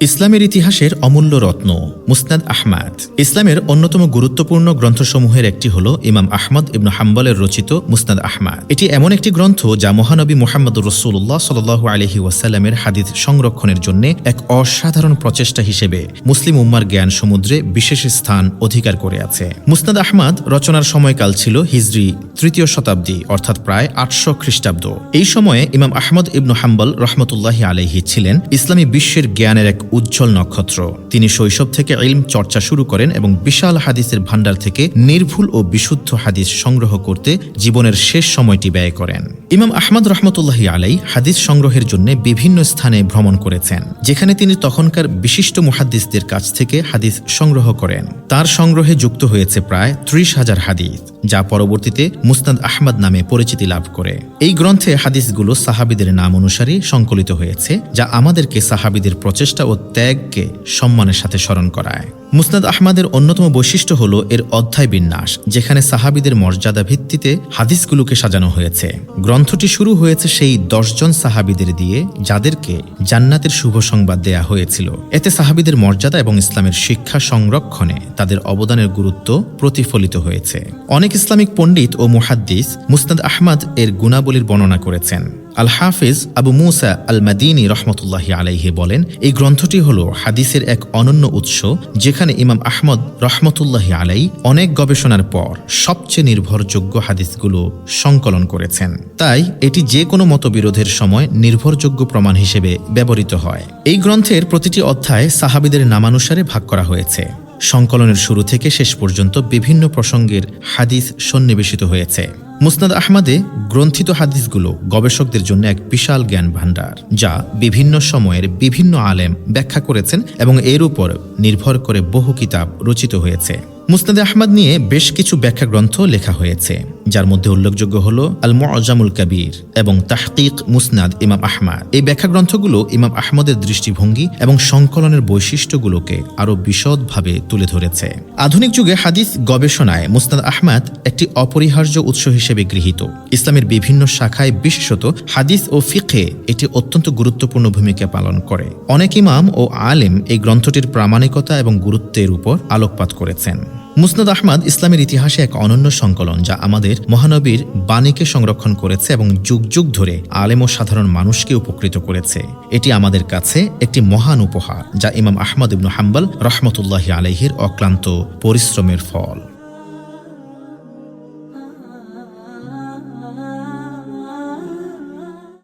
ইসলামের ইতিহাসের অমূল্য রত্ন মুসনাদ আহমাদ। ইসলামের অন্যতম গুরুত্বপূর্ণ গ্রন্থসমূহের একটি হল ইমাম আহমদ ইবনে হাম্বলের রচিত মুসনাদ আহমাদ। এটি এমন একটি গ্রন্থ যা মহানবী মুহাম্মদুর রাসূলুল্লাহ সাল্লাল্লাহু আলাইহি ওয়াসাল্লামের হাদিস সংরক্ষণের জন্য এক অসাধারণ প্রচেষ্টা হিসেবে মুসলিম উম্মার জ্ঞান সমুদ্রে বিশেষ স্থান অধিকার করে আছে। মুসনাদ আহমাদ রচনার সময়কাল ছিল হিজরি ৩য় শতাব্দী অর্থাৎ প্রায় ৮০০ খ্রিস্টাব্দ। এই সময়ে ইমাম আহমদ ইবনে হাম্বল রহমতুল্লাহি আলাইহি ছিলেন ইসলামী বিশ্বের জ্ঞানের এক উজ্জ্বল নক্ষত্র। তিনি শৈশব থেকে ইলম চর্চা শুরু করেন এবং বিশাল হাদিসের ভান্ডার থেকে নির্ভুল ও বিশুদ্ধ হাদিস সংগ্রহ করতে জীবনের শেষ সময়টি ব্যয় করেন। ইমাম আহমদ রহমতুল্লাহি আলাই হাদিস সংগ্রহের জন্য বিভিন্ন স্থানে ভ্রমণ করেছেন, যেখানে তিনি তখনকার বিশিষ্ট মুহাদ্দিসদের কাছ থেকে হাদিস সংগ্রহ করেন। তার সংগ্রহে যুক্ত হয়েছে প্রায় ৩০,০০০ হাদিস, যা পরবর্তীতে মুসনাদ আহমদ নামে পরিচিতি লাভ করে। এই গ্রন্থে হাদিসগুলো সাহাবীদের নাম অনুসারে সংকলিত হয়েছে, যা আমাদেরকে সাহাবীদের প্রচেষ্টা ও ত্যাগকে সম্মানের সাথে স্মরণ করায়। মুসনাদ আহমদের অন্যতম বৈশিষ্ট্য হল এর অধ্যায় বিন্যাস, যেখানে সাহাবীদের মর্যাদা ভিত্তিতে হাদিসগুলোকে সাজানো হয়েছে। গ্রন্থটি শুরু হয়েছে সেই ১০ জন সাহাবীদের দিয়ে যাদেরকে জান্নাতের শুভ সংবাদ দেয়া হয়েছিল। এতে সাহাবীদের মর্যাদা এবং ইসলামের শিক্ষা সংরক্ষণে তাদের অবদানের গুরুত্ব প্রতিফলিত হয়েছে। অনেক ইসলামিক পণ্ডিত ও মুহাদ্দিস মুসনাদ আহমদ এর গুণাবলীর বর্ণনা করেছেন। আল হাফিজ আবু মুসা আল মাদিনী রহমতুল্লাহি আলাইহি বলেন, এই গ্রন্থটি হল হাদিসের এক অনন্য উৎস, যেখানে ইমাম আহমদ রহমতুল্লাহি আলাই অনেক গবেষণার পর সবচেয়ে নির্ভরযোগ্য হাদিসগুলো সংকলন করেছেন। তাই এটি যে কোনো মতবিরোধের সময় নির্ভরযোগ্য প্রমাণ হিসেবে ব্যবহৃত হয়। এই গ্রন্থের প্রতিটি অধ্যায় সাহাবীদের নামানুসারে ভাগ করা হয়েছে। সংকলনের শুরু থেকে শেষ পর্যন্ত বিভিন্ন প্রসঙ্গের হাদিস সন্নিবেশিত হয়েছে। মুসনাদ আহমদে গ্রন্থিত হাদিসগুলো গবেষকদের জন্য এক বিশাল জ্ঞান ভাণ্ডার, যা বিভিন্ন সময়ের বিভিন্ন আলেম ব্যাখ্যা করেছেন এবং এর উপর নির্ভর করে বহু কিতাব রচিত হয়েছে। মুসনাদ আহমদ নিয়ে বেশ কিছু ব্যাখ্যা গ্রন্থ লেখা হয়েছে, যার মধ্যে উল্লেখযোগ্য হল আল মুআজামুল কবির এবং তাহকিক মুসনাদ ইমাম আহমদ। এই ব্যাখ্যা গ্রন্থগুলো ইমাম আহমদের দৃষ্টিভঙ্গি এবং সংকলনের বৈশিষ্ট্যগুলোকে আরও বিশদভাবে তুলে ধরেছে। আধুনিক যুগে হাদিস গবেষণায় মুসনাদ আহমদ একটি অপরিহার্য উৎস হিসেবে গৃহীত। ইসলামের বিভিন্ন শাখায়, বিশেষত হাদিস ও ফিকহে, এটি অত্যন্ত গুরুত্বপূর্ণ ভূমিকা পালন করে। অনেক ইমাম ও আলেম এই গ্রন্থটির প্রামাণিকতা এবং গুরুত্বের উপর আলোকপাত করেছেন। মুসনাদ আহমদ ইসলামের ইতিহাসে এক অনন্য সংকলন, যা আমাদের মহানবীর বাণীকে সংরক্ষণ করেছে এবং যুগ যুগ ধরে আলেম ও সাধারণ মানুষকে উপকৃত করেছে। এটি আমাদের কাছে একটি মহান উপহার, যা ইমাম আহমদ ইবনে হাম্বল রহমতুল্লাহি আলাইহির অক্লান্ত পরিশ্রমের ফল।